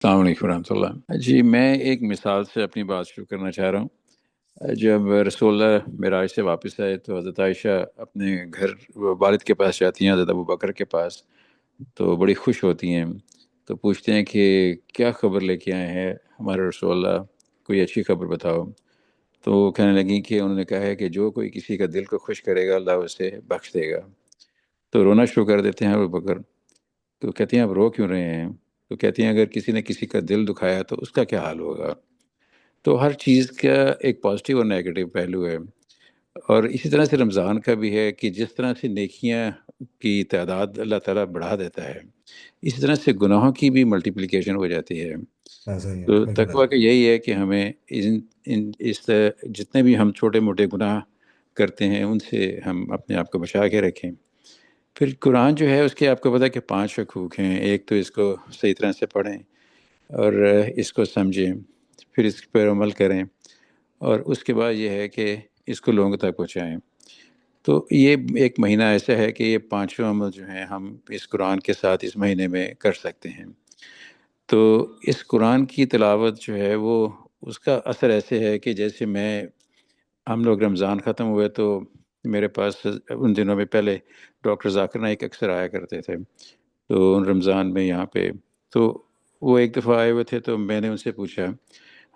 السلام علیکم ورحمۃ اللہ جی، میں ایک مثال سے اپنی بات شروع کرنا چاہ رہا ہوں۔ جب رسول اللہ معراج سے واپس آئے تو حضرت عائشہ اپنے گھر والد کے پاس جاتی ہیں، حضرت ابو بکر کے پاس، تو بڑی خوش ہوتی ہیں، تو پوچھتے ہیں کہ کیا خبر لے کے آئے ہیں ہمارے رسول اللہ، کوئی اچھی خبر بتاؤ۔ تو وہ کہنے لگیں کہ انہوں نے کہا ہے کہ جو کوئی کسی کا دل کو خوش کرے گا اللہ اسے بخش دے گا۔ تو رونا شروع کر دیتے ہیں ابو بکر، تو کہتے ہیں آپ رو کیوں رہے ہیں؟ تو کہتے ہیں اگر کسی نے کسی کا دل دکھایا تو اس کا کیا حال ہوگا۔ تو ہر چیز کا ایک پازیٹیو اور نیگیٹو پہلو ہے، اور اسی طرح سے رمضان کا بھی ہے کہ جس طرح سے نیکیاں کی تعداد اللہ تعالیٰ بڑھا دیتا ہے، اسی طرح سے گناہوں کی بھی ملٹیپلیکیشن ہو جاتی ہے۔ ایسا ہی ہے، تو بالکل تقویٰ ایسا۔ کا یہی ہے کہ ہمیں اس جتنے بھی ہم چھوٹے موٹے گناہ کرتے ہیں ان سے ہم اپنے آپ کو بچا کے رکھیں۔ پھر قرآن جو ہے اس کے آپ کو پتہ ہے کہ 5 حقوق ہیں۔ ایک تو اس کو صحیح طرح سے پڑھیں اور اس کو سمجھیں، پھر اس پر عمل کریں، اور اس کے بعد یہ ہے کہ اس کو لوگوں تک پہنچائیں۔ تو یہ ایک مہینہ ایسا ہے کہ یہ 5 عمل جو ہیں ہم اس قرآن کے ساتھ اس مہینے میں کر سکتے ہیں۔ تو اس قرآن کی تلاوت جو ہے وہ اس کا اثر ایسے ہے کہ جیسے ہم لوگ رمضان ختم ہوئے تو میرے پاس ان دنوں میں پہلے ڈاکٹر ذاکر نائک اکثر آیا کرتے تھے، تو رمضان میں یہاں پہ، تو وہ ایک دفعہ آئے ہوئے تھے، تو میں نے ان سے پوچھا،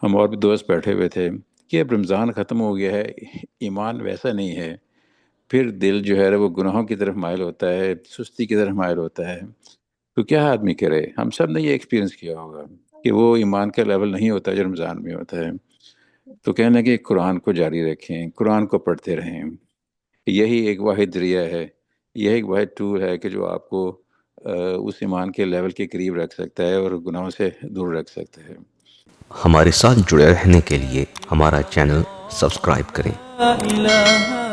ہم اور بھی دوست بیٹھے ہوئے تھے، کہ اب رمضان ختم ہو گیا ہے، ایمان ویسا نہیں ہے، پھر دل جو ہے وہ گناہوں کی طرف مائل ہوتا ہے، سستی کی طرف مائل ہوتا ہے، تو کیا آدمی کرے؟ ہم سب نے یہ ایکسپیرینس کیا ہوگا کہ وہ ایمان کا لیول نہیں ہوتا جو رمضان میں ہوتا ہے۔ تو کہنے لگے قرآن کو جاری رکھیں، قرآن کو پڑھتے رہیں، یہی ایک واحد ذریعہ ہے، یہ ایک واحد ٹول ہے کہ جو آپ کو اس ایمان کے لیول کے قریب رکھ سکتا ہے اور گناہوں سے دور رکھ سکتا ہے۔ ہمارے ساتھ جڑے رہنے کے لیے ہمارا چینل سبسکرائب کریں۔